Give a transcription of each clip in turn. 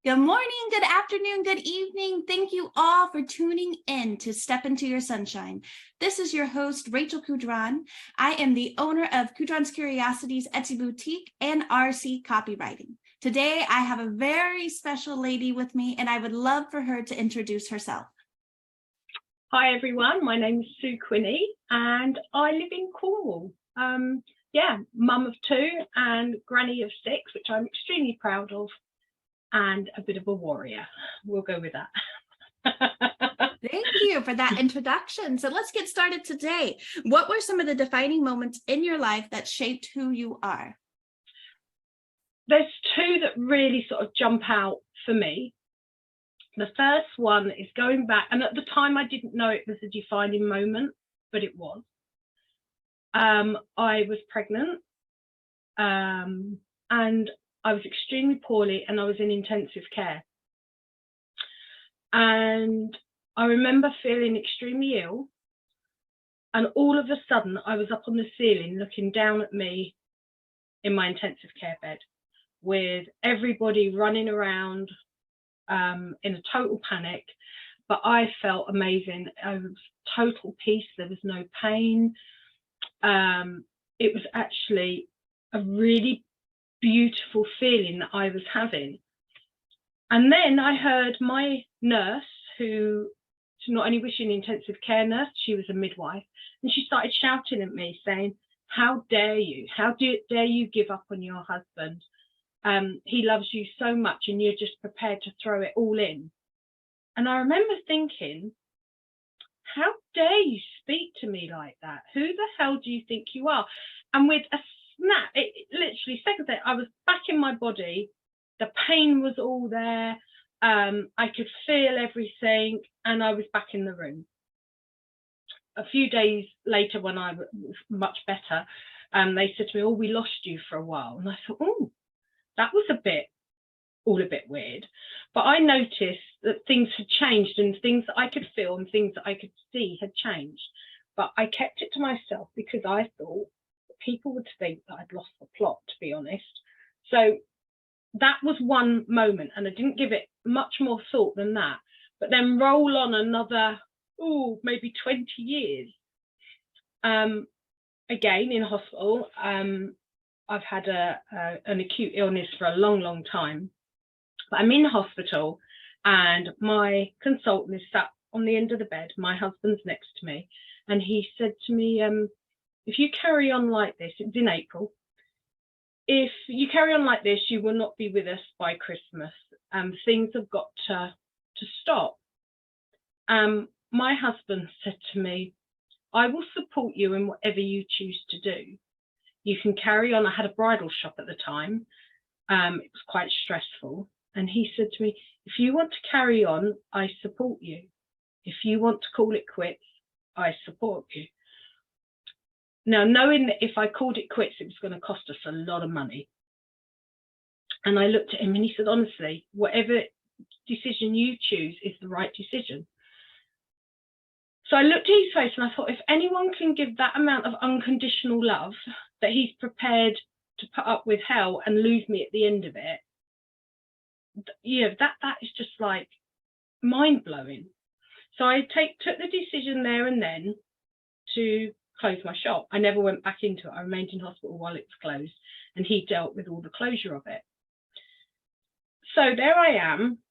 Good morning, good afternoon, good evening. Thank you all for tuning in to Step Into Your Sunshine. This is your host, Rachel Kudran. I am the owner of Kudran's Curiosities Etsy Boutique and RC Copywriting. Today, I have a very special lady with me, and I would love for her to introduce herself. Hi, everyone. My name is Sue Quinney, and I live in Cornwall. Mum of 2 and granny of 6, which I'm extremely proud of. And a bit of a warrior. We'll go with that. Thank you for that introduction. So let's get started today. What were some of the defining moments in your life that shaped who you are? There's 2 that really sort of jump out for me. The first one is going back, and at the time I didn't know it was a defining moment, but it was. I was pregnant, and I was extremely poorly, and I was in intensive care. And I remember feeling extremely ill. And all of a sudden, I was up on the ceiling looking down at me in my intensive care bed with everybody running around in a total panic. But I felt amazing. I was total peace. There was no pain. It was actually a really beautiful feeling that I was having. And then I heard my nurse, who not only was she an intensive care nurse, she was a midwife, and she started shouting at me saying, "How dare you? How dare you give up on your husband? He loves you so much and you're just prepared to throw it all in." And I remember thinking, how dare you speak to me like that? Who the hell do you think you are? And with a snap, it literally seconds later, I was back in my body. The pain was all there. I could feel everything, and I was back in the room. A few days later, when I was much better, they said to me, "Oh, we lost you for a while." And I thought, oh, that was a bit weird. But I noticed that things had changed, and things that I could feel and things that I could see had changed. But I kept it to myself because I thought people would think that I'd lost the plot, to be honest. So that was one moment, and I didn't give it much more thought than that. But then roll on another, maybe 20 years. Again, in hospital, I've had an acute illness for a long time. But I'm in hospital, and my consultant is sat on the end of the bed. My husband's next to me, and he said to me, "If you carry on like this," it was in April, "if you carry on like this, you will not be with us by Christmas. Things have got to stop." My husband said to me, "I will support you in whatever you choose to do. You can carry on." I had a bridal shop at the time. It was quite stressful. And he said to me, "If you want to carry on, I support you. If you want to call it quits, I support you." Now, knowing that if I called it quits, it was going to cost us a lot of money. And I looked at him, and he said, "Honestly, whatever decision you choose is the right decision." So I looked at his face, and I thought, if anyone can give that amount of unconditional love, that he's prepared to put up with hell and lose me at the end of it, that is just like mind-blowing. So I took the decision there and then to close my shop. I never went back into it. I remained in hospital while it was closed, and he dealt with all the closure of it. So there I am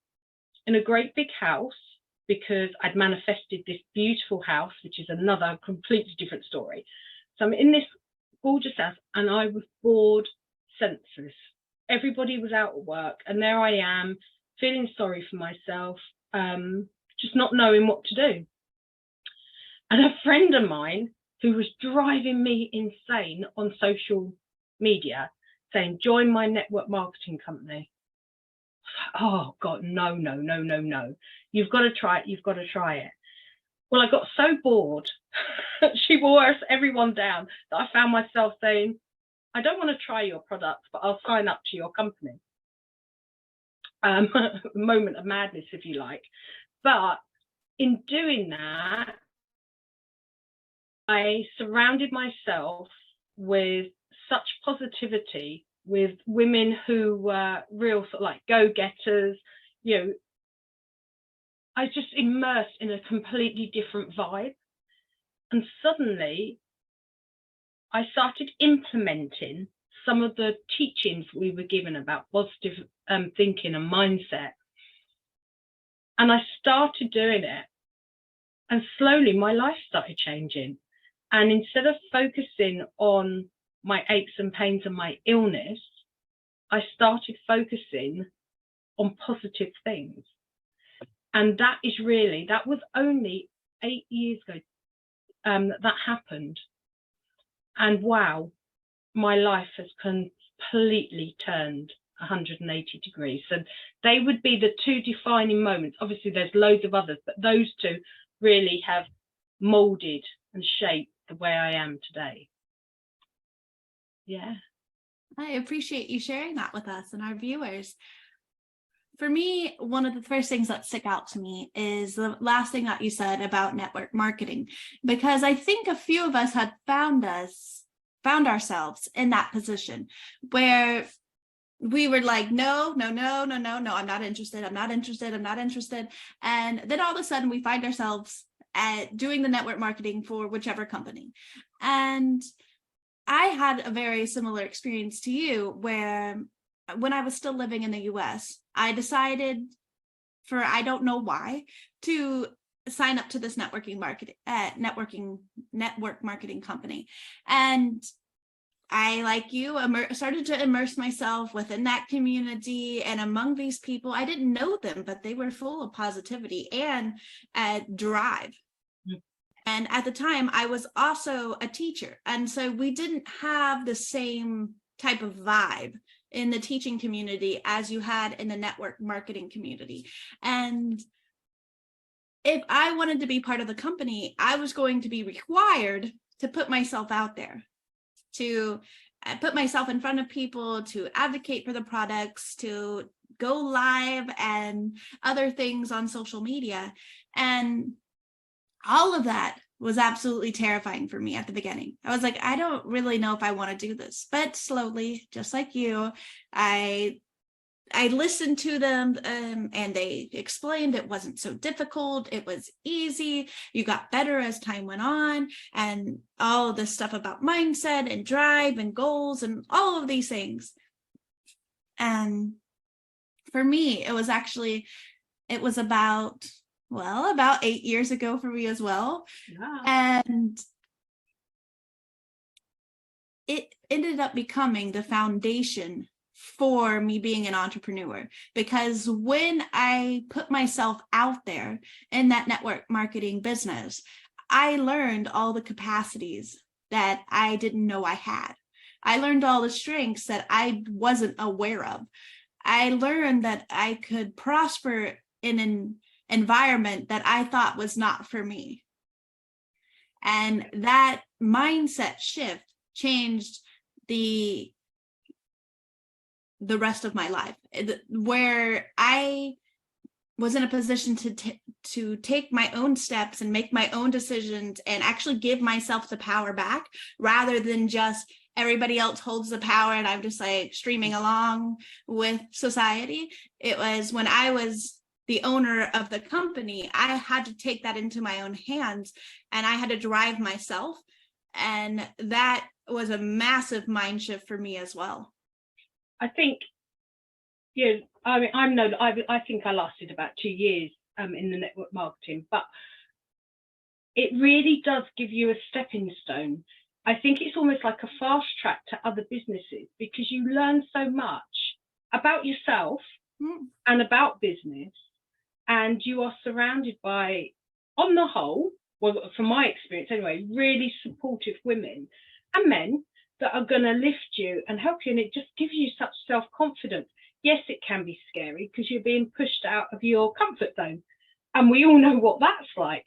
in a great big house, because I'd manifested this beautiful house, which is another completely different story. So I'm in this gorgeous house, and I was bored senseless. Everybody was out at work, and there I am feeling sorry for myself, just not knowing what to do. And a friend of mine, who was driving me insane on social media, saying, "Join my network marketing company." Oh God, no. You've got to try it. Well, I got so bored, she wore everyone down, that I found myself saying, "I don't want to try your products, but I'll sign up to your company." Moment of madness, if you like. But in doing that, I surrounded myself with such positivity, with women who were real sort of like go-getters, you know, I was just immersed in a completely different vibe. And suddenly I started implementing some of the teachings we were given about positive thinking and mindset. And I started doing it, and slowly my life started changing. And instead of focusing on my aches and pains and my illness, I started focusing on positive things. And that was only 8 years ago that happened. And wow, my life has completely turned 180 degrees. So they would be the two defining moments. Obviously, there's loads of others, but those two really have molded and shaped the way I am today. Yeah. I appreciate you sharing that with us and our viewers. For me, one of the first things that stick out to me is the last thing that you said about network marketing, because I think a few of us had found ourselves in that position where we were like, no, I'm not interested. And then all of a sudden we find ourselves doing the network marketing for whichever company. And I had a very similar experience to you, where when I was still living in the US, I decided, for I don't know why, to sign up to this network marketing company. And I, like you, started to immerse myself within that community and among these people. I didn't know them, but they were full of positivity and drive. Mm-hmm. And at the time, I was also a teacher. And so we didn't have the same type of vibe in the teaching community as you had in the network marketing community. And if I wanted to be part of the company, I was going to be required to put myself out there, to put myself in front of people, to advocate for the products, to go live and other things on social media. And all of that was absolutely terrifying for me at the beginning. I was like, I don't really know if I want to do this. But slowly, just like you, I listened to them and they explained it wasn't so difficult. It was easy. You got better as time went on, and all of this stuff about mindset and drive and goals and all of these things. And for me, it was about 8 years ago for me as well. Yeah. And it ended up becoming the foundation for me being an entrepreneur, because when I put myself out there in that network marketing business, I learned all the capacities that I didn't know I had. I learned all the strengths that I wasn't aware of. I learned that I could prosper in an environment that I thought was not for me. And that mindset shift changed the rest of my life, where I was in a position to take my own steps and make my own decisions and actually give myself the power back, rather than just everybody else holds the power and I'm just like streaming along with society. It was when I was the owner of the company, I had to take that into my own hands and I had to drive myself. And that was a massive mind shift for me as well. I think, I think I lasted about 2 years in the network marketing, but it really does give you a stepping stone. I think it's almost like a fast track to other businesses, because you learn so much about yourself and about business, and you are surrounded by, on the whole, well, from my experience anyway, really supportive women and men that are going to lift you and help you, and it just gives you such self-confidence. Yes, it can be scary because you're being pushed out of your comfort zone, and we all know what that's like.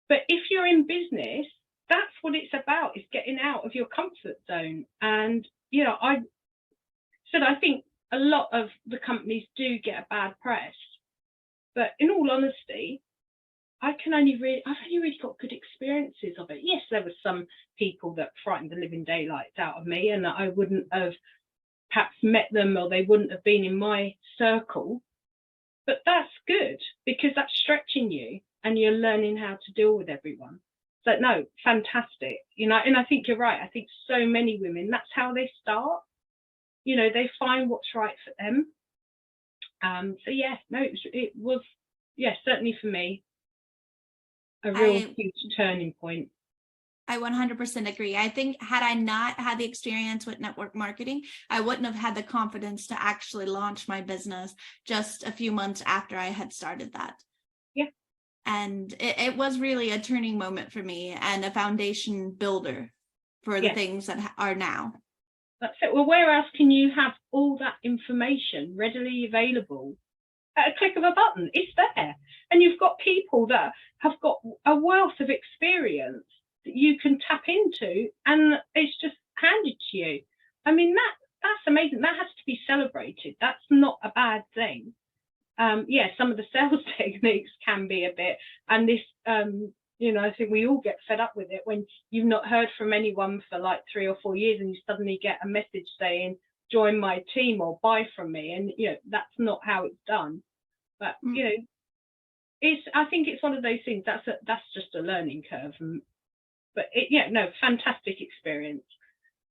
But if you're in business, that's what it's about, is getting out of your comfort zone. And I think a lot of the companies do get a bad press, but in all honesty, I've only really got good experiences of it. Yes, there were some people that frightened the living daylights out of me, and that I wouldn't have perhaps met them, or they wouldn't have been in my circle. but that's good because that's stretching you and you're learning how to deal with everyone. So no, fantastic. You know, and I think you're right. I think so many women, that's how they start. You know, they find what's right for them. So yeah, no, it was certainly for me a real huge turning point. I 100% agree. I think had I not had the experience with network marketing, I wouldn't have had the confidence to actually launch my business just a few months after I had started that. Yeah. And it was really a turning moment for me and a foundation builder for the things that are now. That's it. Well, where else can you have all that information readily available at a click of a button? It's there. And you've got people that have got a wealth of experience that you can tap into, and it's just handed to you. I mean, that's amazing. That has to be celebrated. That's not a bad thing. Some of the sales techniques can be a bit, and this, I think we all get fed up with it when you've not heard from anyone for like 3 or 4 years and you suddenly get a message saying, join my team or buy from me. And, that's not how it's done. But, I think it's one of those things that's just a learning curve. But fantastic experience.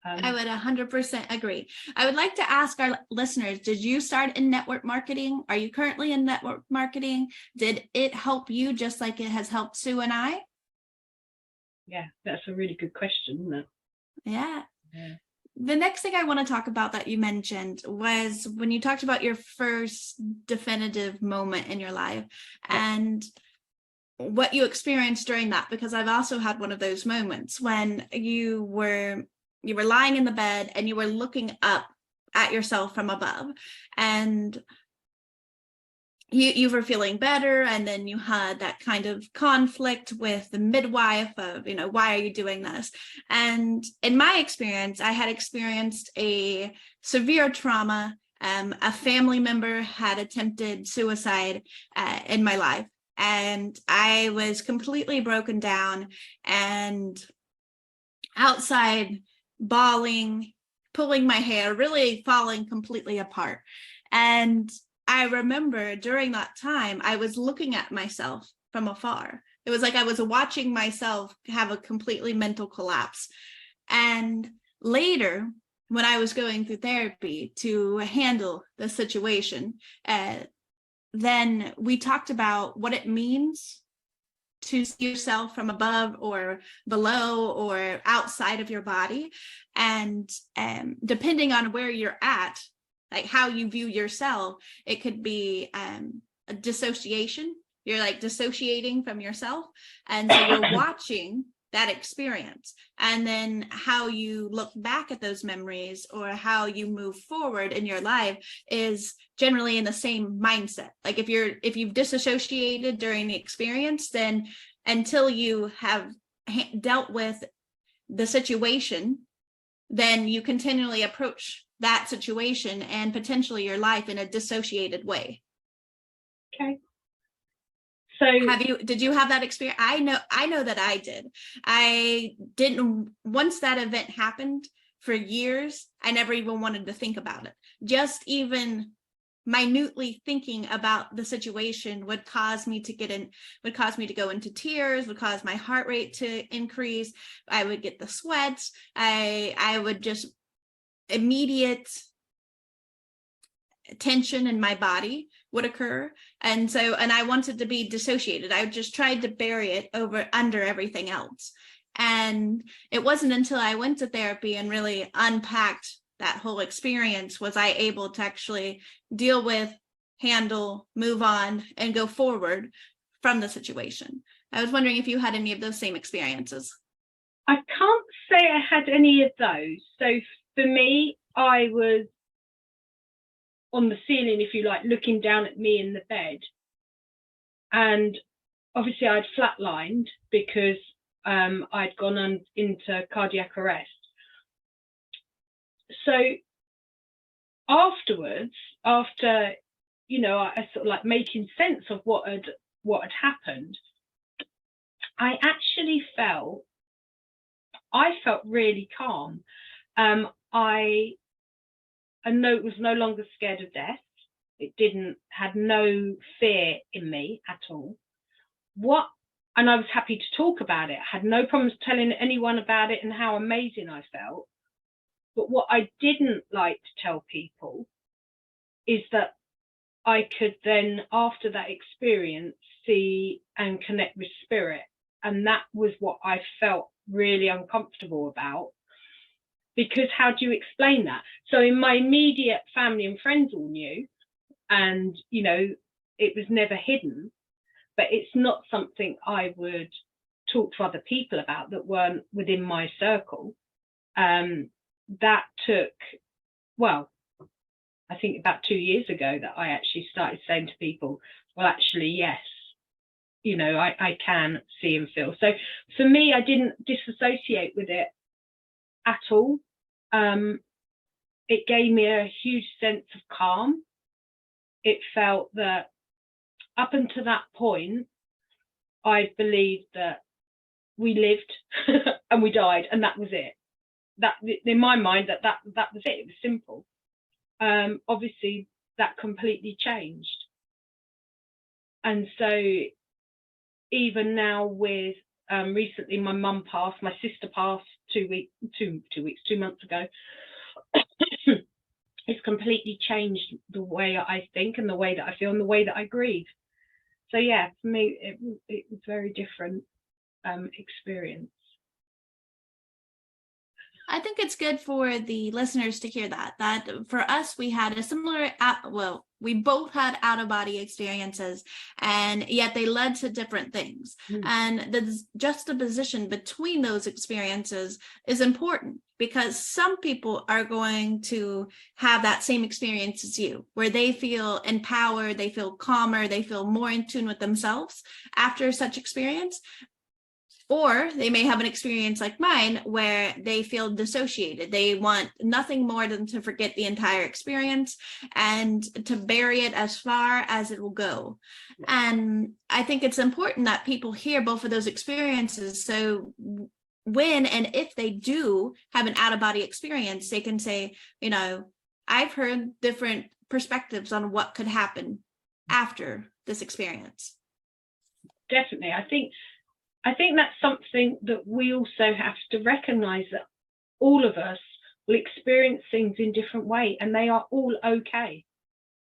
I would 100% agree. I would like to ask our listeners, did you start in network marketing? Are you currently in network marketing? Did it help you just like it has helped Sue and I? Yeah, that's a really good question, isn't it? Yeah. The next thing I want to talk about that you mentioned was when you talked about your first definitive moment in your life and what you experienced during that, because I've also had one of those moments when you were lying in the bed and you were looking up at yourself from above, and you were feeling better, and then you had that kind of conflict with the midwife of, why are you doing this? And in my experience, I had experienced a severe trauma. A family member had attempted suicide in my life, and I was completely broken down and outside, bawling, pulling my hair, really falling completely apart. And I remember during that time, I was looking at myself from afar. It was like I was watching myself have a completely mental collapse. And later, when I was going through therapy to handle the situation, then we talked about what it means to see yourself from above or below or outside of your body. And depending on where you're at, like how you view yourself, it could be a dissociation. You're like dissociating from yourself. And so you're watching that experience. And then how you look back at those memories or how you move forward in your life is generally in the same mindset. Like if you've disassociated during the experience, then until you have dealt with the situation, then you continually approach that situation and potentially your life in a dissociated way. Okay. So did you have that experience? I know that I did. I didn't, once that event happened for years, I never even wanted to think about it. Just even minutely thinking about the situation would cause me to go into tears, would cause my heart rate to increase. I would get the sweats. I would just immediate tension in my body would occur. And I wanted to be dissociated. I just tried to bury it under everything else. And it wasn't until I went to therapy and really unpacked that whole experience was I able to actually deal with, handle, move on, and go forward from the situation. I was wondering if you had any of those same experiences. I can't say I had any of those. So for me, I was on the ceiling, if you like, looking down at me in the bed. And obviously I'd flatlined because I'd gone into cardiac arrest. So afterwards, after, I sort of like making sense of what had happened, I actually felt really calm. I was no longer scared of death. It had no fear in me at all. And I was happy to talk about it. I had no problems telling anyone about it and how amazing I felt. But what I didn't like to tell people is that I could then, after that experience, see and connect with spirit. And that was what I felt really uncomfortable about. Because how do you explain that? So in my immediate family and friends all knew, and, you know, it was never hidden, but it's not something I would talk to other people about that weren't within my circle. That took, well, I think about 2 years ago that I actually started saying to people, well, actually, yes, you know, I can see and feel. So for me, I didn't disassociate with it at all. It gave me a huge sense of calm. It felt that up until that point, I believed that we lived and we died, and that was it. That in my mind, that was it. It was simple. Obviously, that completely changed, and so even now with recently, my mum passed, my sister passed 2 months ago. It's completely changed the way I think and the way that I feel and the way that I grieve. So yeah, for me, it was very different experience. I think it's good for the listeners to hear that for us, we had a similar, we both had out-of-body experiences, and yet they led to different things. And the juxtaposition between those experiences is important, because some people are going to have that same experience as you, where they feel empowered, they feel calmer, they feel more in tune with themselves after such experience. Or they may have an experience like mine where they feel dissociated. They want nothing more than to forget the entire experience and to bury it as far as it will go. And I think it's important that people hear both of those experiences. So when and if they do have an out-of-body experience, they can say, you know, I've heard different perspectives on what could happen after this experience. Definitely. I think that's something that we also have to recognize, that all of us will experience things in different ways, and they are all okay.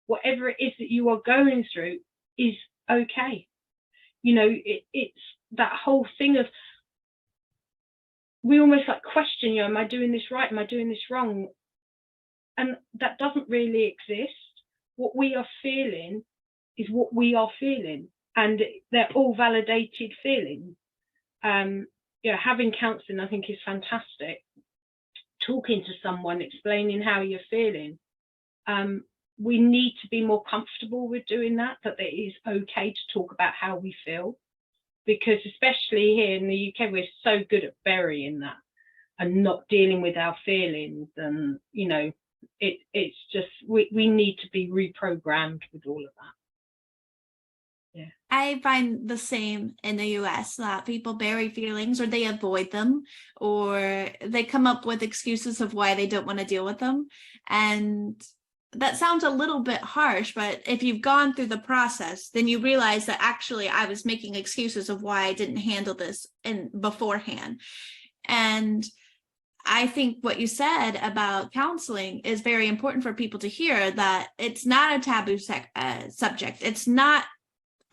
Whatever it is that you are going through is okay. You know, it's that whole thing of, we almost like question, you know, am I doing this right? Am I doing this wrong? And that doesn't really exist. What we are feeling is what we are feeling, and they're all validated feelings. Yeah, having counselling, I think, is fantastic. Talking to someone, explaining how you're feeling. We need to be more comfortable with doing that it is okay to talk about how we feel, because especially here in the UK, we're so good at burying that and not dealing with our feelings. And, you know, it's just, we need to be reprogrammed with all of that. Yeah. I find the same in the US, that people bury feelings, or they avoid them, or they come up with excuses of why they don't want to deal with them. And that sounds a little bit harsh, but if you've gone through the process, then you realize that actually I was making excuses of why I didn't handle this beforehand. And I think what you said about counseling is very important for people to hear, that it's not a taboo subject. It's not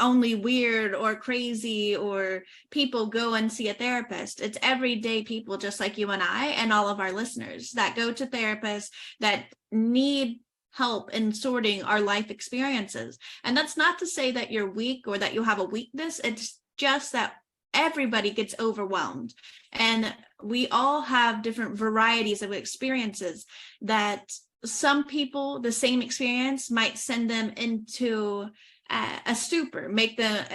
only weird or crazy or people go and see a therapist. It's everyday people just like you and I and all of our listeners that go to therapists that need help in sorting our life experiences. And that's not to say that you're weak or that you have a weakness. It's just that everybody gets overwhelmed, and we all have different varieties of experiences. That some people, the same experience might send them into a stupor, make them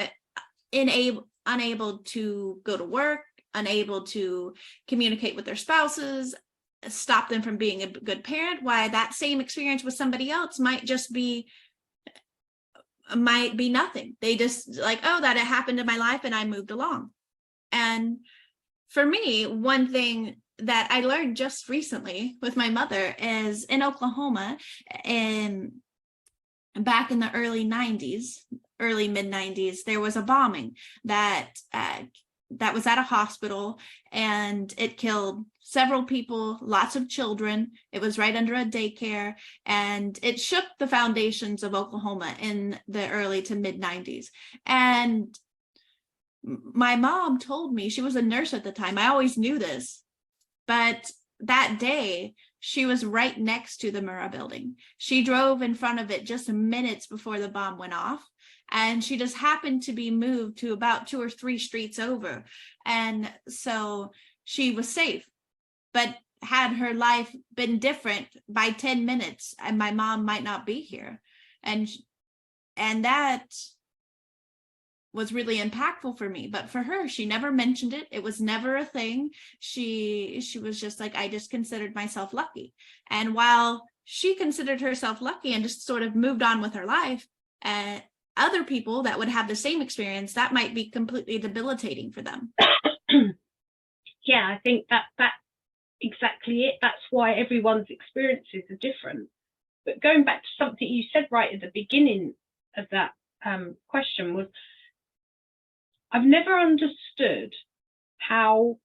unable to go to work, unable to communicate with their spouses, stop them from being a good parent. Why that same experience with somebody else might be nothing. They just like, oh, that it happened in my life and I moved along. And for me, one thing that I learned just recently with my mother is in Oklahoma, and back in the early mid 90s, there was a bombing that was at a hospital, and it killed several people, lots of children. It was right under a daycare, and it shook the foundations of Oklahoma in the early to mid 90s. And my mom told me, she was a nurse at the time, I always knew this, but that day she was right next to the Murrah building. She drove in front of it just minutes before the bomb went off, and she just happened to be moved to about 2 or 3 streets over, and so she was safe. But had her life been different by 10 minutes, and my mom might not be here. And that was really impactful for me. But for her, she never mentioned it. It was never a thing. She was just like, I just considered myself lucky. And while she considered herself lucky and just sort of moved on with her life, other people that would have the same experience, that might be completely debilitating for them. Yeah, I think that's exactly it. That's why everyone's experiences are different. But going back to something you said right at the beginning of that question was, I've never understood how,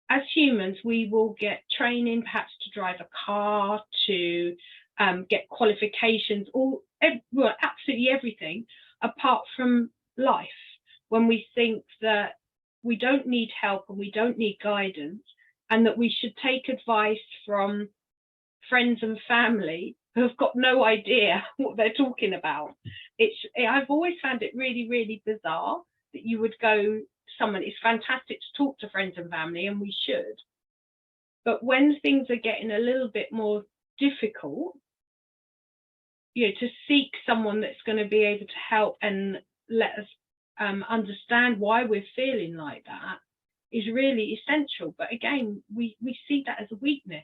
as humans, we will get training perhaps to drive a car, to get qualifications, well, absolutely everything, apart from life, when we think that we don't need help and we don't need guidance, and that we should take advice from friends and family who have got no idea what they're talking about. I've always found it really, really bizarre that you would go to someone. It's fantastic to talk to friends and family, and we should. But when things are getting a little bit more difficult, to seek someone that's going to be able to help and let us understand why we're feeling like that is really essential. But again, we see that as a weakness.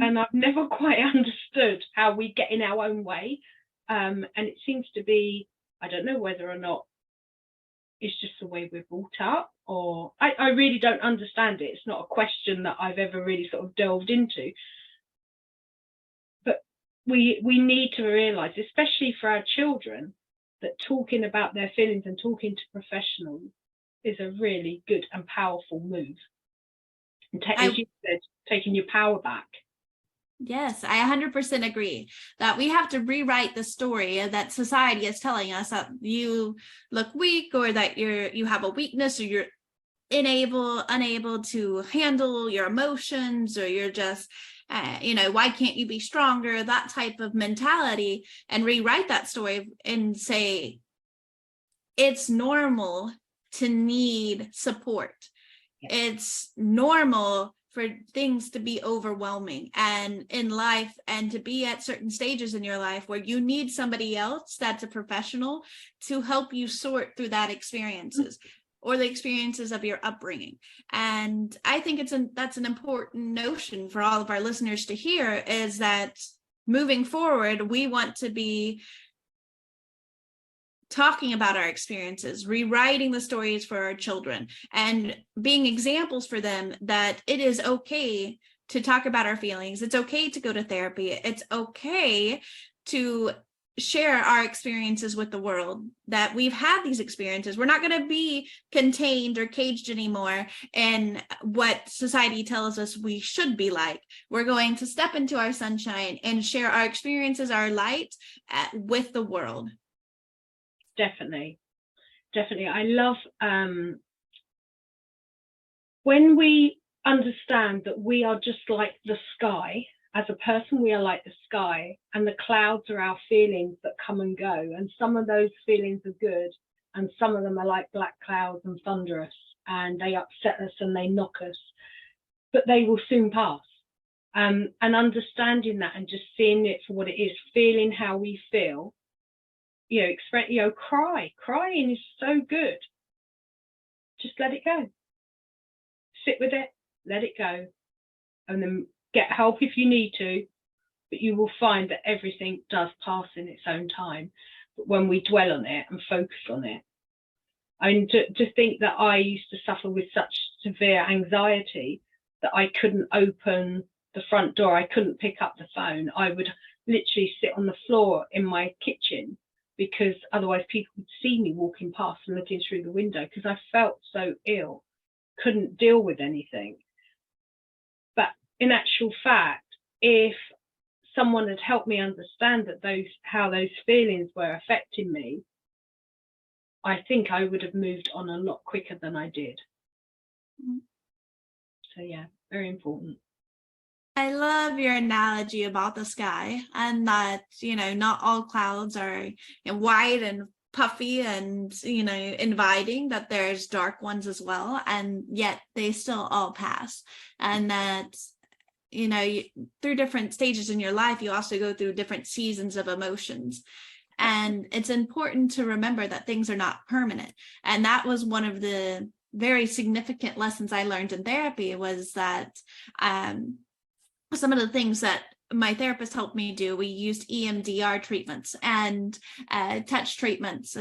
And I've never quite understood how we get in our own way. And it seems to be, I don't know whether or not it's just the way we're brought up, or I really don't understand it. It's not a question that I've ever really sort of delved into. But we need to realise, especially for our children, that talking about their feelings and talking to professionals is a really good and powerful move. And as you said, taking your power back. Yes, I 100% agree that we have to rewrite the story that society is telling us that you look weak, or that you have a weakness, or you're unable to handle your emotions, or you're just, why can't you be stronger? That type of mentality, and rewrite that story and say, it's normal to need support. Yeah. It's normal for things to be overwhelming and in life, and to be at certain stages in your life where you need somebody else that's a professional to help you sort through that experiences or the experiences of your upbringing. And I think that's an important notion for all of our listeners to hear, is that moving forward, we want to be talking about our experiences, rewriting the stories for our children, and being examples for them that it is okay to talk about our feelings. It's okay to go to therapy. It's okay to share our experiences with the world, that we've had these experiences. We're not going to be contained or caged anymore in what society tells us we should be like. We're going to step into our sunshine and share our experiences, our light with the world. Definitely. I love when we understand that we are just like the sky. As a person, we are like the sky, and the clouds are our feelings that come and go. And some of those feelings are good, and some of them are like black clouds and thunderous, and they upset us and they knock us, but they will soon pass. And understanding that and just seeing it for what it is, feeling how we feel. Crying is so good. Just let it go. Sit with it, let it go, and then get help if you need to. But you will find that everything does pass in its own time. But when we dwell on it and focus on it, I mean, to think that I used to suffer with such severe anxiety that I couldn't open the front door, I couldn't pick up the phone. I would literally sit on the floor in my kitchen because otherwise people would see me walking past and looking through the window because I felt so ill, couldn't deal with anything. But in actual fact, if someone had helped me understand that how those feelings were affecting me, I think I would have moved on a lot quicker than I did. So yeah, very important. I love your analogy about the sky, and that, not all clouds are white and puffy and, inviting, that there's dark ones as well, and yet they still all pass. And that, through different stages in your life, you also go through different seasons of emotions. And it's important to remember that things are not permanent. And that was one of the very significant lessons I learned in therapy, was that some of the things that my therapist helped me do, we used EMDR treatments and touch treatments,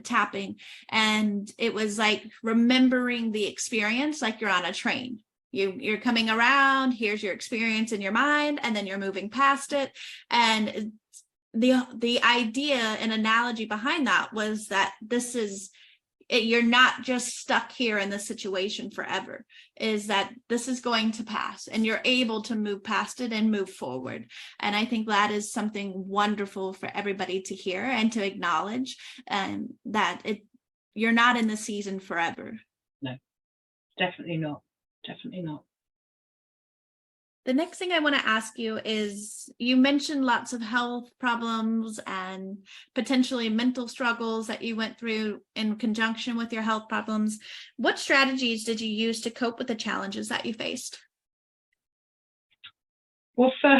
tapping. And it was like remembering the experience like you're on a train. You're coming around, here's your experience in your mind, and then you're moving past it. And the idea and analogy behind that was that this is it, you're not just stuck here in this situation forever, is that this is going to pass and you're able to move past it and move forward. And I think that is something wonderful for everybody to hear and to acknowledge, and that you're not in the season forever. No, definitely not. Definitely not. The next thing I want to ask you is, you mentioned lots of health problems and potentially mental struggles that you went through in conjunction with your health problems. What strategies did you use to cope with the challenges that you faced? Well, for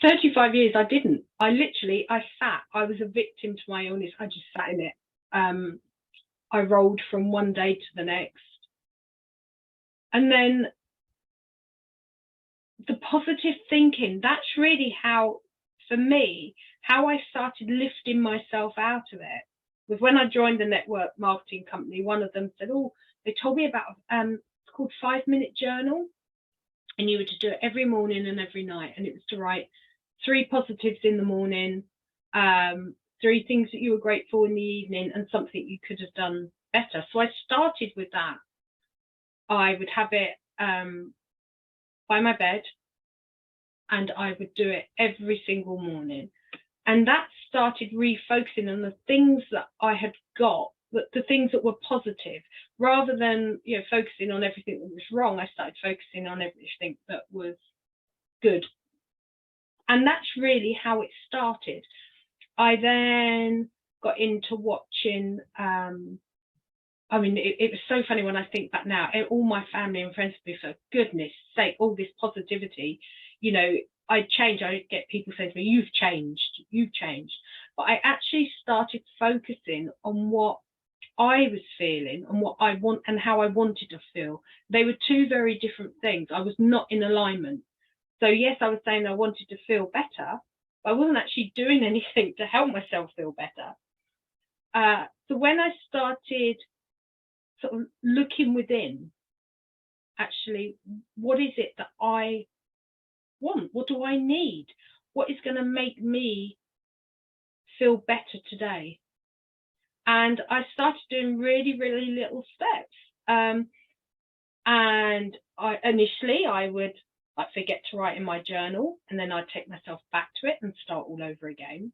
35 years, I didn't. I was a victim to my illness. I just sat in it. I rolled from one day to the next. And then the positive thinking, that's really how, for me, how I started lifting myself out of it, was when I joined the network marketing company. One of them said, they told me about, it's called 5-minute journal. And you were to do it every morning and every night. And it was to write 3 positives in the morning, 3 things that you were grateful in the evening, and something you could have done better. So I started with that. I would have it by my bed, and I would do it every single morning. And that started refocusing on the things that I had got, the things that were positive, rather than focusing on everything that was wrong. I started focusing on everything that was good. And that's really how it started. I then got into watching, it was so funny when I think back now. All my family and friends would be, for goodness sake, all this positivity. I'd change. I'd get people saying to me, you've changed. But I actually started focusing on what I was feeling and what I want and how I wanted to feel. They were 2 very different things. I was not in alignment. So yes, I was saying I wanted to feel better, but I wasn't actually doing anything to help myself feel better. So when I started sort of looking within, actually, what is it that I want? What do I need? What is going to make me feel better today? And I started doing really, really little steps. And I would forget to write in my journal, and then I'd take myself back to it and start all over again.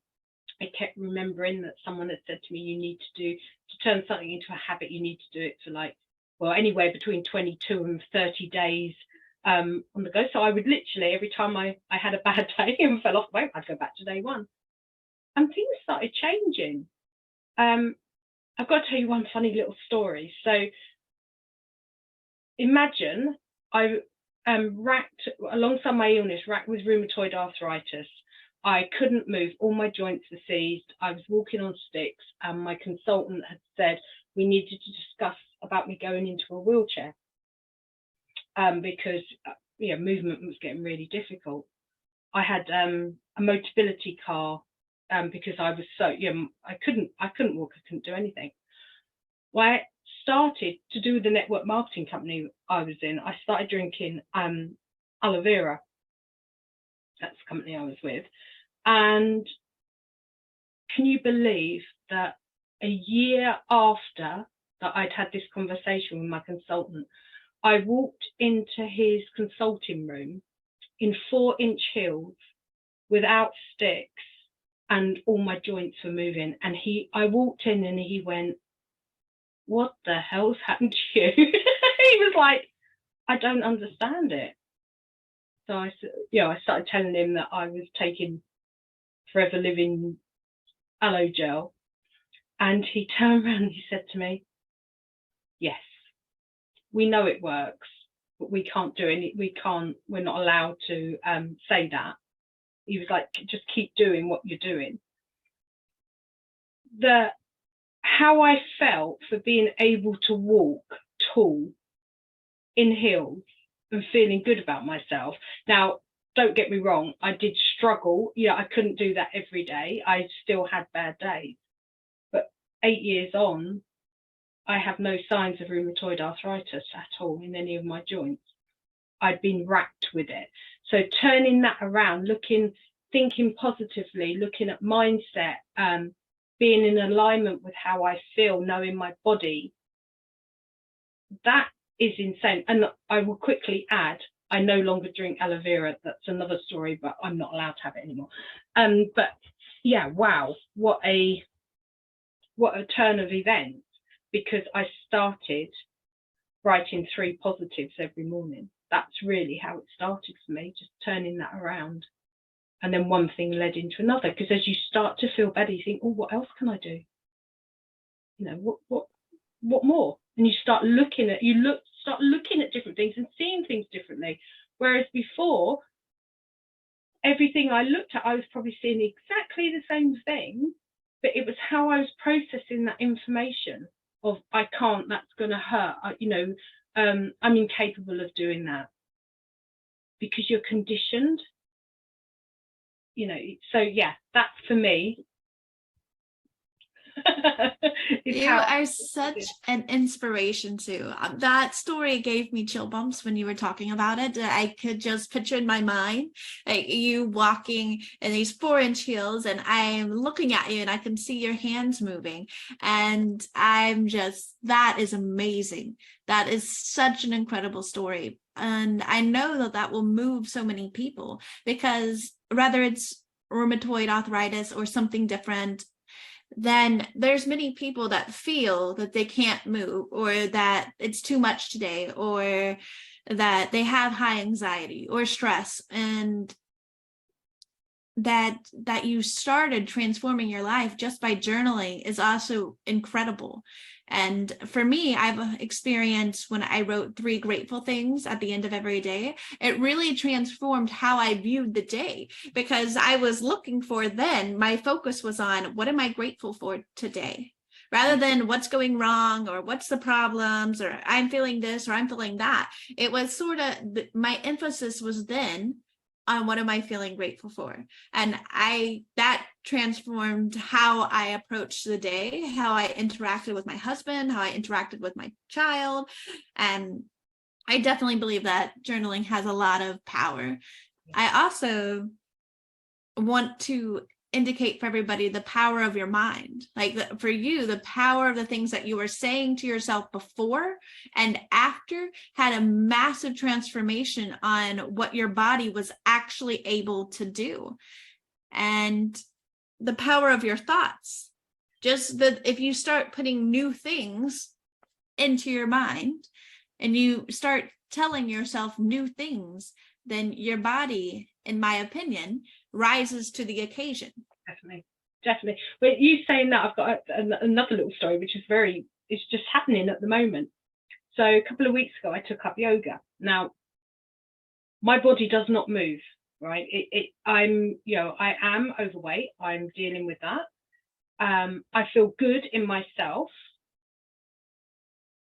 I kept remembering that someone had said to me, you need to turn something into a habit, you need to do it for anywhere between 22 and 30 days on the go. So I would literally, every time I had a bad day and fell off the boat, I'd go back to day one. And things started changing. I've got to tell you one funny little story. So imagine I racked, alongside my illness, racked with rheumatoid arthritis. I couldn't move. All my joints were seized. I was walking on sticks, and my consultant had said we needed to discuss about me going into a wheelchair because movement was getting really difficult. I had a Motability car because I was so I couldn't walk. I couldn't do anything. Well, I started to do the network marketing company I was in. I started drinking aloe vera. That's the company I was with. And can you believe that a year after that I'd had this conversation with my consultant, I walked into his consulting room in 4-inch heels without sticks, and all my joints were moving. And I walked in and he went, "What the hell's happened to you?" He was like, "I don't understand it." So I started telling him that I was taking Forever Living aloe gel. And he turned around and he said to me, "Yes, we know it works, but we can't do it. We're not allowed to say that." He was like, "Just keep doing what you're doing." How I felt for being able to walk tall in heels and feeling good about myself. Now, don't get me wrong, I did struggle. I couldn't do that every day. I still had bad days. But 8 years on, I have no signs of rheumatoid arthritis at all in any of my joints. I'd been racked with it. So turning that around, thinking positively, looking at mindset, being in alignment with how I feel, knowing my body, that is insane. And I will quickly add, I no longer drink aloe vera. That's another story, but I'm not allowed to have it anymore. But yeah, wow, what a turn of events, because I started writing 3 positives every morning. That's really how it started for me, just turning that around. And then one thing led into another, because as you start to feel better, you think, "Oh, what else can I do? What more?" And you start looking at different things and seeing things differently. Whereas before, everything I looked at, I was probably seeing exactly the same thing, but it was how I was processing that information of, "I can't, that's going to hurt, I'm incapable of doing that," because you're conditioned. So yeah, that's for me. You are such an inspiration too. That story gave me chill bumps when you were talking about it. I could just picture in my mind like you walking in these 4-inch heels, and I'm looking at you and I can see your hands moving, and that is amazing. That is such an incredible story, and I know that will move so many people, because whether it's rheumatoid arthritis or something different, then there's many people that feel that they can't move, or that it's too much today, or that they have high anxiety or stress, and that you started transforming your life just by journaling is also incredible. And for me, I've experienced when I wrote 3 grateful things at the end of every day, it really transformed how I viewed the day, because I was looking for, then my focus was on, what am I grateful for today? Rather than what's going wrong or what's the problems or I'm feeling this or I'm feeling that. It was sort of, my emphasis was then on what am I feeling grateful for? And that transformed how I approached the day, how I interacted with my husband, how I interacted with my child. And I definitely believe that journaling has a lot of power. I also want to indicate for everybody the power of your mind. Like for you, the power of the things that you were saying to yourself before and after had a massive transformation on what your body was actually able to do. And the power of your thoughts, just that if you start putting new things into your mind and you start telling yourself new things, then your body, in my opinion, rises to the occasion. Definitely. But you saying that, I've got another little story, which is it's just happening at the moment. So a couple of weeks ago, I took up yoga. Now, my body does not move, right? I am overweight. I'm dealing with that. I feel good in myself,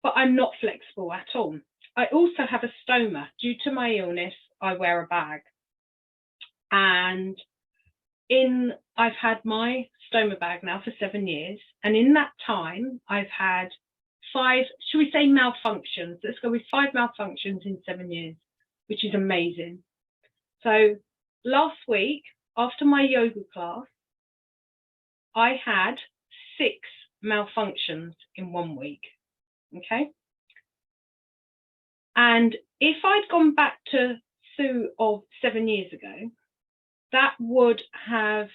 but I'm not flexible at all. I also have a stoma. Due to my illness, I wear a bag. And I've had my stoma bag now for 7 years. And in that time, I've had 5, should we say malfunctions? Let's go with 5 malfunctions in 7 years, which is amazing. So last week, after my yoga class, I had 6 malfunctions in 1 week. Okay. And if I'd gone back to Sue of 7 years ago, that would have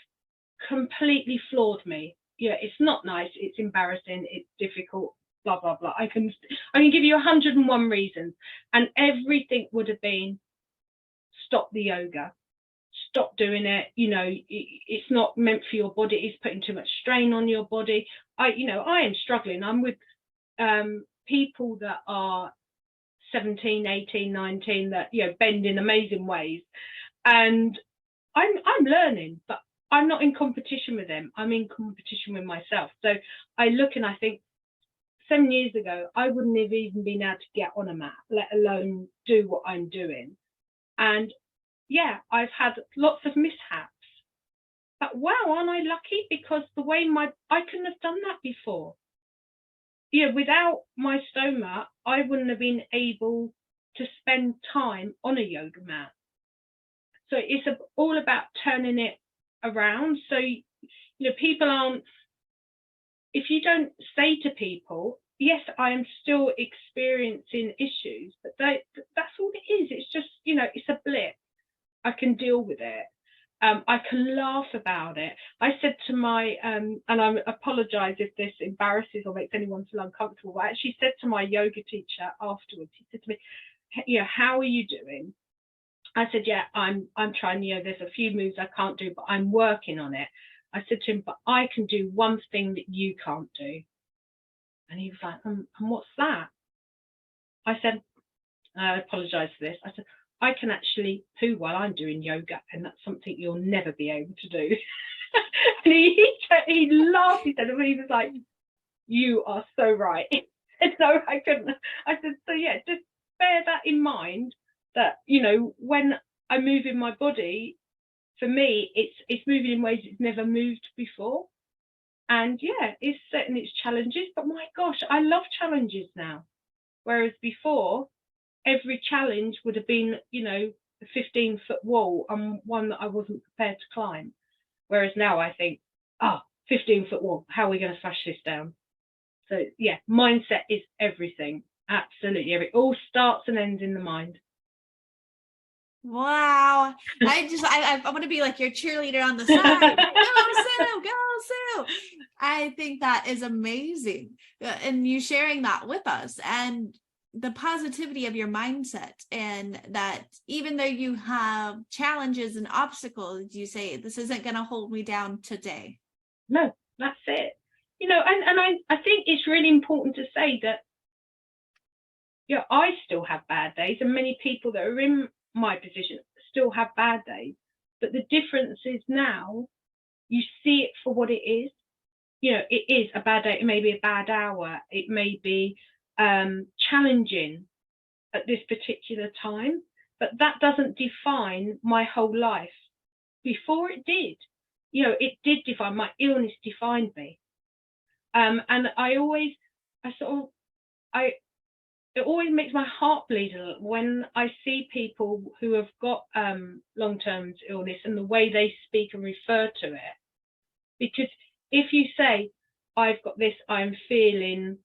completely floored me. Yeah, it's not nice, it's embarrassing, it's difficult, blah, blah, blah. I can give you 101 reasons, and everything would have been, stop the yoga, stop doing it, it's not meant for your body, it's putting too much strain on your body. I am struggling. I'm with people that are 17, 18, 19 that bend in amazing ways, and I'm learning, but I'm not in competition with them. I'm in competition with myself. So I look and I think 7 years ago, I wouldn't have even been able to get on a mat, let alone do what I'm doing. And yeah, I've had lots of mishaps. But wow, aren't I lucky? Because the way I couldn't have done that before. Without my stoma, I wouldn't have been able to spend time on a yoga mat. So it's all about turning it around. So, people aren't, if you don't say to people, yes, I am still experiencing issues, but that's all it is. It's just, it's a blip. I can deal with it. I can laugh about it. I said to my, and I apologize if this embarrasses or makes anyone feel uncomfortable, but I actually said to my yoga teacher afterwards, he said to me, how are you doing? I said, yeah, I'm trying, there's a few moves I can't do, but I'm working on it. I said to him, but I can do one thing that you can't do. And he was like, and what's that? I said, I apologize for this. I said, I can actually poo while I'm doing yoga, and that's something you'll never be able to do. And he laughed. He said, he was like, you are so right. And no, I couldn't. I said, so yeah, just bear that in mind, that when I move in my body, for me it's moving in ways it's never moved before. And yeah, it's setting its challenges, but my gosh, I love challenges now, whereas before every challenge would have been a 15-foot wall and one that I wasn't prepared to climb, whereas now I think, 15-foot wall, how are we going to smash this down? So yeah, mindset is everything. Absolutely everything. It all starts and ends in the mind. Wow. I want to be like your cheerleader on the side. Go Sue, go Sue. I think that is amazing. And you sharing that with us, and the positivity of your mindset, and that even though you have challenges and obstacles, you say, this isn't going to hold me down today. No, that's it. And I think it's really important to say that, I still have bad days, and many people that are in my position still have bad days, but the difference is now you see it for what it is. It is a bad day, it may be a bad hour, it may be challenging at this particular time, but that doesn't define my whole life. Before it did. It did define, my illness defined me. And it always makes my heart bleed a little when I see people who have got long-term illness and the way they speak and refer to it. Because if you say, I've got this, I'm feeling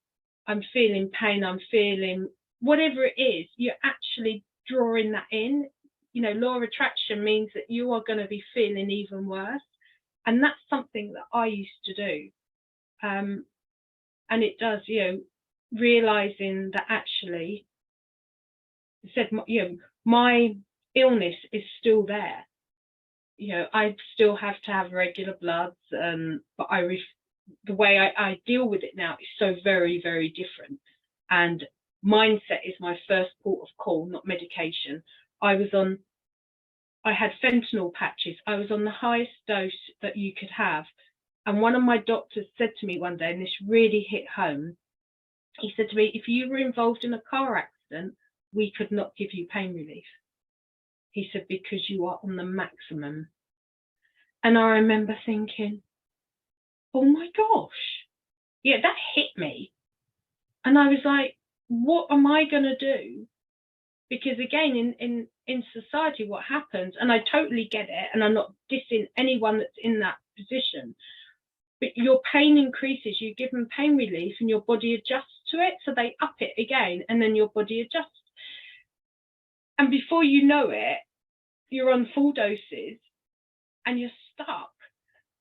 pain, I'm feeling whatever it is, you're actually drawing that in. Law of attraction means that you are going to be feeling even worse. And that's something that I used to do. And it does, realizing that actually, my illness is still there. I still have to have regular bloods, but the way I deal with it now is so very, very different. And mindset is my first port of call, not medication. I had fentanyl patches. I was on the highest dose that you could have. And one of my doctors said to me one day, and this really hit home, he said to me, if you were involved in a car accident, we could not give you pain relief. He said, because you are on the maximum. And I remember thinking, oh my gosh, yeah, that hit me. And I was like, what am I going to do Because again, in society, what happens, and I totally get it, and I'm not dissing anyone that's in that position, but your pain increases, you give them pain relief and your body adjusts to it, so they up it again, and then your body adjusts. And before you know it, you're on full doses and you're stuck.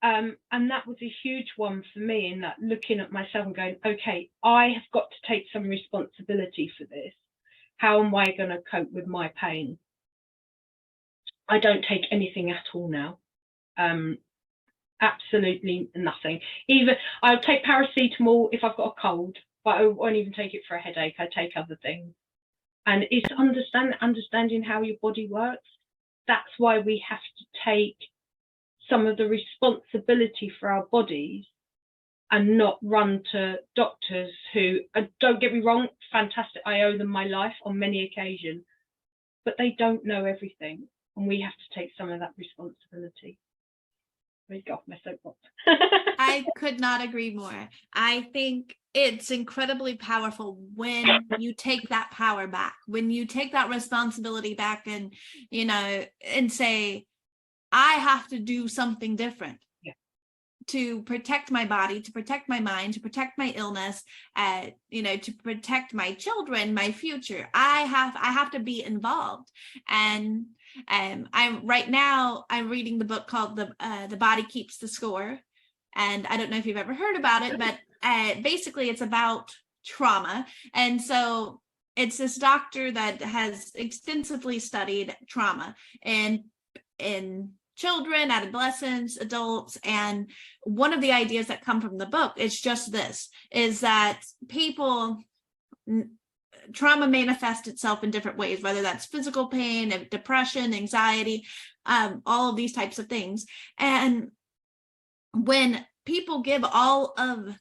And that was a huge one for me, in that looking at myself and going, okay, I have got to take some responsibility for this. How am I going to cope with my pain? I don't take anything at all now. Absolutely nothing. Even I'll take paracetamol if I've got a cold, but I won't even take it for a headache. I take other things. And it's understanding how your body works. That's why we have to take some of the responsibility for our bodies and not run to doctors who, don't get me wrong, fantastic. I owe them my life on many occasions, but they don't know everything. And we have to take some of that responsibility. Let me go off my soapbox. I could not agree more. I think it's incredibly powerful when you take that power back, when you take that responsibility back and, and say, I have to do something different to protect my body, to protect my mind, to protect my illness, to protect my children, my future. I have to be involved. And I'm reading the book called The Body Keeps the Score. And I don't know if you've ever heard about it, but basically it's about trauma. And so it's this doctor that has extensively studied trauma and in children, adolescents, adults. And one of the ideas that come from the book is just this, is that trauma manifests itself in different ways, whether that's physical pain, depression, anxiety, all of these types of things. And when people give all of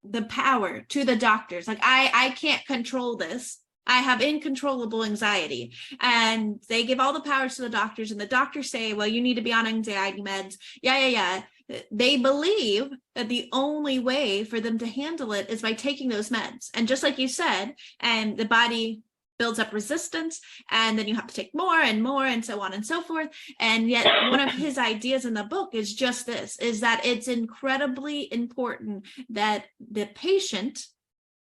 the power to the doctors, like I can't control this, I have uncontrollable anxiety, and they give all the powers to the doctors, and the doctors say, well, you need to be on anxiety meds. Yeah. They believe that the only way for them to handle it is by taking those meds. And just like you said, and the body builds up resistance, and then you have to take more and so on and so forth. And yet one of his ideas in the book is just this, is that it's incredibly important that the patient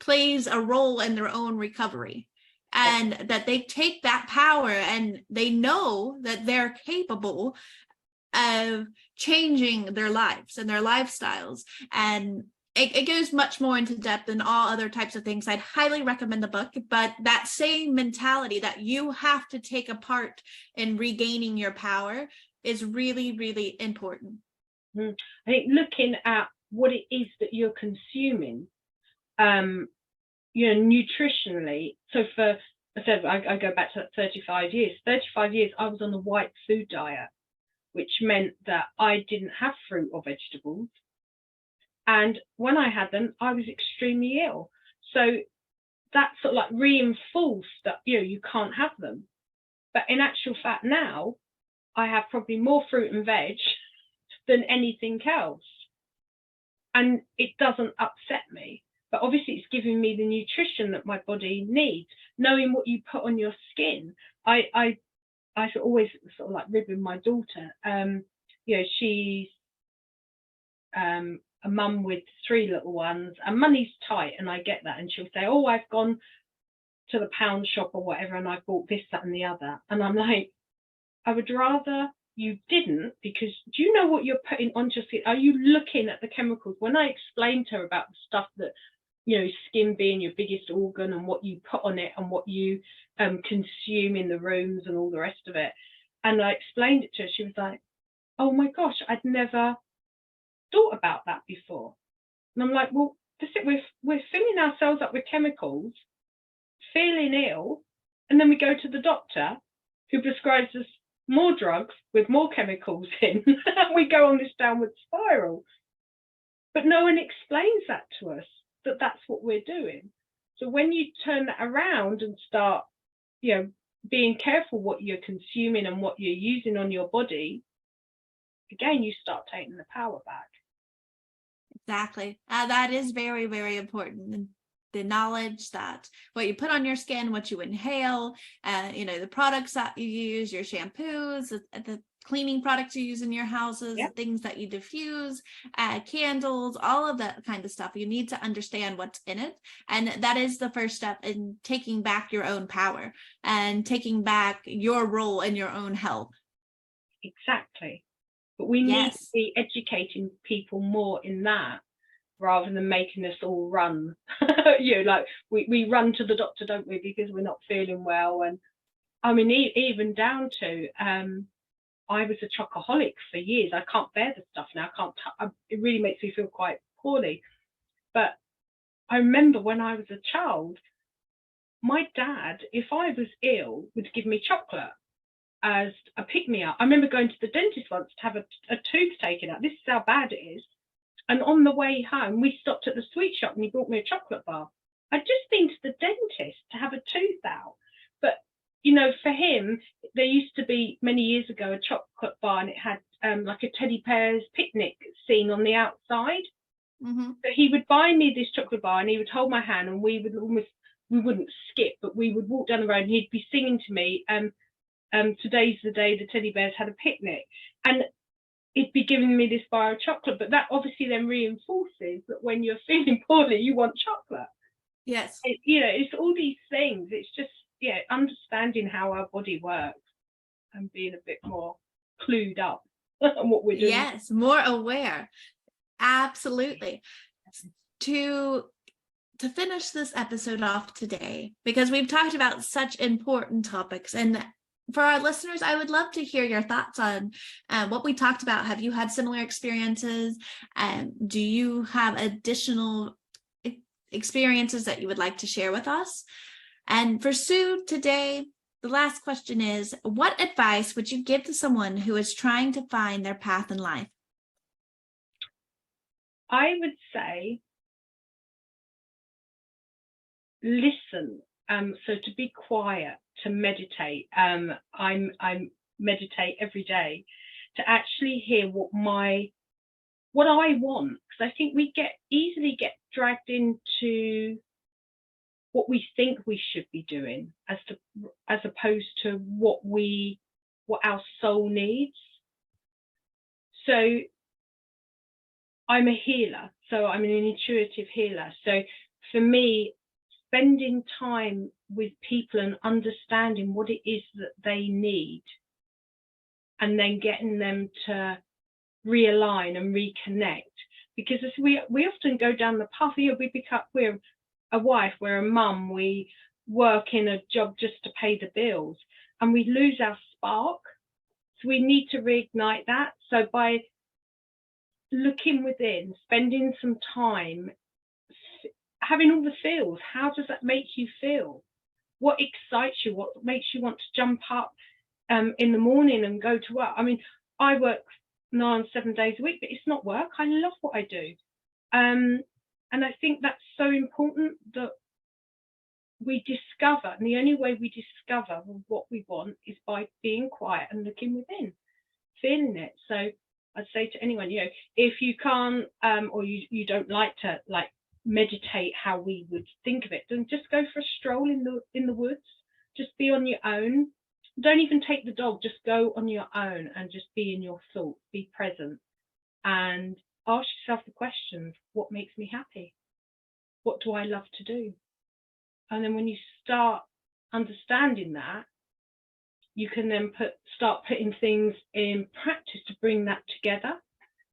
plays a role in their own recovery, and that they take that power and they know that they're capable of changing their lives and their lifestyles. And it goes much more into depth than all other types of things. I'd highly recommend the book, but that same mentality that you have to take a part in regaining your power is really, really important. I think looking at what it is that you're consuming, nutritionally. So for, I go back to that 35 years. 35 years I was on the white food diet, which meant that I didn't have fruit or vegetables. And when I had them, I was extremely ill. So that sort of like reinforced that, you can't have them. But in actual fact now, I have probably more fruit and veg than anything else. And it doesn't upset me. But obviously it's giving me the nutrition that my body needs. Knowing what you put on your skin. I always sort of like ribbing my daughter. She's a mum with 3 little ones, and money's tight, and I get that. And she'll say, oh, I've gone to the pound shop or whatever, and I bought this, that, and the other. And I'm like, I would rather you didn't, because do you know what you're putting on your skin? Are you looking at the chemicals? When I explained to her about the stuff that, skin being your biggest organ, and what you put on it, and what you consume in the rooms and all the rest of it, and I explained it to her, she was like, oh my gosh, I'd never thought about that before. And I'm like, well, that's it. We're filling ourselves up with chemicals, feeling ill, and then we go to the doctor who prescribes us more drugs with more chemicals in, and we go on this downward spiral. But no one explains that to us, that that's what we're doing. So when you turn that around and start, being careful what you're consuming and what you're using on your body, again, you start taking the power back. Exactly. That is very, very important. knowledge that what you put on your skin, what you inhale, the products that you use, your shampoos, the cleaning products you use in your houses, Yep. things that you diffuse, candles, all of that kind of stuff. You need to understand what's in it. And that is the first step in taking back your own power and taking back your role in your own health. Exactly. But we need to be educating people more in that, rather than making us all run. Like we run to the doctor, don't we, because we're not feeling well. And I mean, even down to I was a chocoholic for years. I can't bear the stuff now. It really makes me feel quite poorly. But I remember when I was a child, my dad, if I was ill, would give me chocolate as a pick-me-up. I remember going to the dentist once to have a tooth taken out. This is how bad it is. And on the way home, we stopped at the sweet shop and he brought me a chocolate bar. I'd just been to the dentist to have a tooth out. But, for him, there used to be many years ago a chocolate bar, and it had like a teddy bear's picnic scene on the outside. Mm-hmm. So he would buy me this chocolate bar and he would hold my hand, and we wouldn't skip, but we would walk down the road and he'd be singing to me, today's the day the teddy bears had a picnic. And it'd be giving me this bar of chocolate, but that obviously then reinforces that when you're feeling poorly, you want chocolate. Yes. It's all these things. It's just, understanding how our body works and being a bit more clued up on what we're doing. Yes, more aware. Absolutely. To finish this episode off today, because we've talked about such important topics, and for our listeners, I would love to hear your thoughts on what we talked about. Have you had similar experiences? Do you have additional experiences that you would like to share with us? And for Sue today, the last question is, what advice would you give to someone who is trying to find their path in life? I would say, listen. So to be quiet, to meditate. I meditate every day to actually hear what I want, because I think we easily get dragged into what we think we should be doing as opposed to what our soul needs. So I'm a healer, so I'm an intuitive healer. So for me, spending time with people and understanding what it is that they need, and then getting them to realign and reconnect. Because as we often go down the path, we're a wife, we're a mum, we work in a job just to pay the bills, and we lose our spark. So we need to reignite that. So by looking within, spending some time, having all the feels, how does that make you feel? What excites you? What makes you want to jump up in the morning and go to work? I mean, I work 7 days a week, but it's not work. I love what I do. And I think that's so important, that we discover, and the only way we discover what we want is by being quiet and looking within, feeling it. So I'd say to anyone, if you can't or you don't like to meditate how we would think of it, then just go for a stroll in the woods. Just be on your own. Don't even take the dog, just go on your own and just be in your thoughts, be present, and ask yourself the questions: what makes me happy? What do I love to do? And then when you start understanding that, you can then start putting things in practice to bring that together.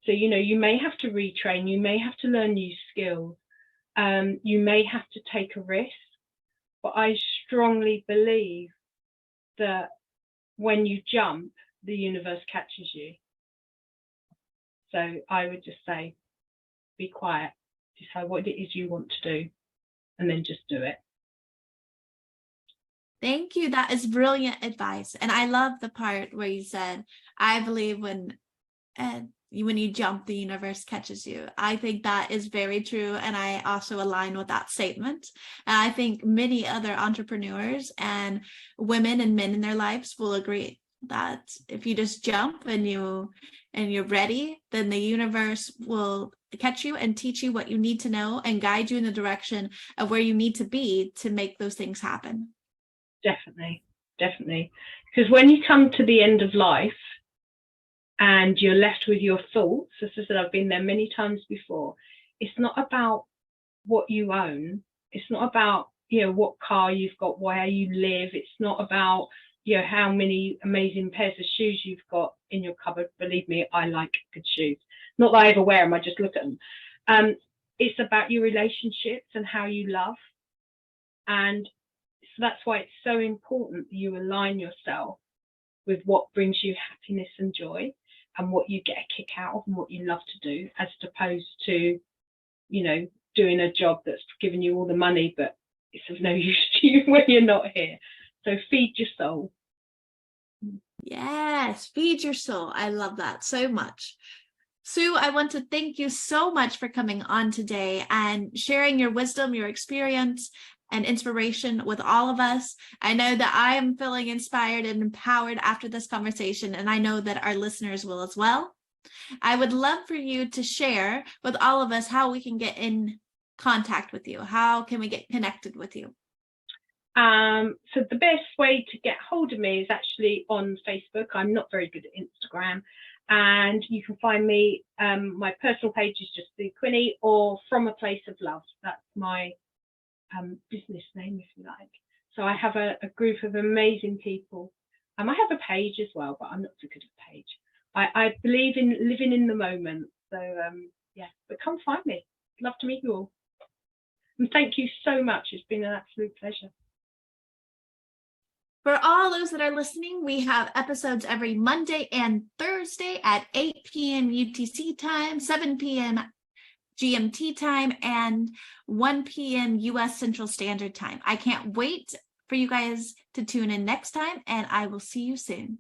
So you may have to retrain, you may have to learn new skills, you may have to take a risk, but I strongly believe that when you jump, the universe catches you. So I would just say, be quiet, decide what it is you want to do, and then just do it. Thank you. That is brilliant advice. And I love the part where you said, I believe when you jump, the universe catches you. I think that is very true. And I also align with that statement. And I think many other entrepreneurs and women and men in their lives will agree that if you just jump and you're ready, then the universe will catch you and teach you what you need to know and guide you in the direction of where you need to be to make those things happen. Definitely. Because when you come to the end of life and you're left with your thoughts, as I said, I've been there many times before, it's not about what you own. It's not about, what car you've got, where you live. It's not about, how many amazing pairs of shoes you've got in your cupboard. Believe me, I like good shoes. Not that I ever wear them, I just look at them. It's about your relationships and how you love. And so that's why it's so important that you align yourself with what brings you happiness and joy and what you get a kick out of and what you love to do, as opposed to, doing a job that's giving you all the money, but it's of no use to you when you're not here. So feed your soul. Yes, feed your soul. I love that so much. Sue, I want to thank you so much for coming on today and sharing your wisdom, your experience, and inspiration with all of us. I know that I am feeling inspired and empowered after this conversation, and I know that our listeners will as well. I would love for you to share with all of us how we can get in contact with you. How can we get connected with you? So the best way to get hold of me is actually on Facebook. I'm not very good at Instagram. And you can find me, my personal page is just the Quinney, or From a Place of Love. That's my business name, if you like. So I have a group of amazing people. I have a page as well, but I'm not so good at page. I believe in living in the moment. So but come find me. Love to meet you all. And thank you so much. It's been an absolute pleasure. For all those that are listening, we have episodes every Monday and Thursday at 8 p.m. UTC time, 7 p.m. GMT time, and 1 p.m. US Central Standard Time. I can't wait for you guys to tune in next time, and I will see you soon.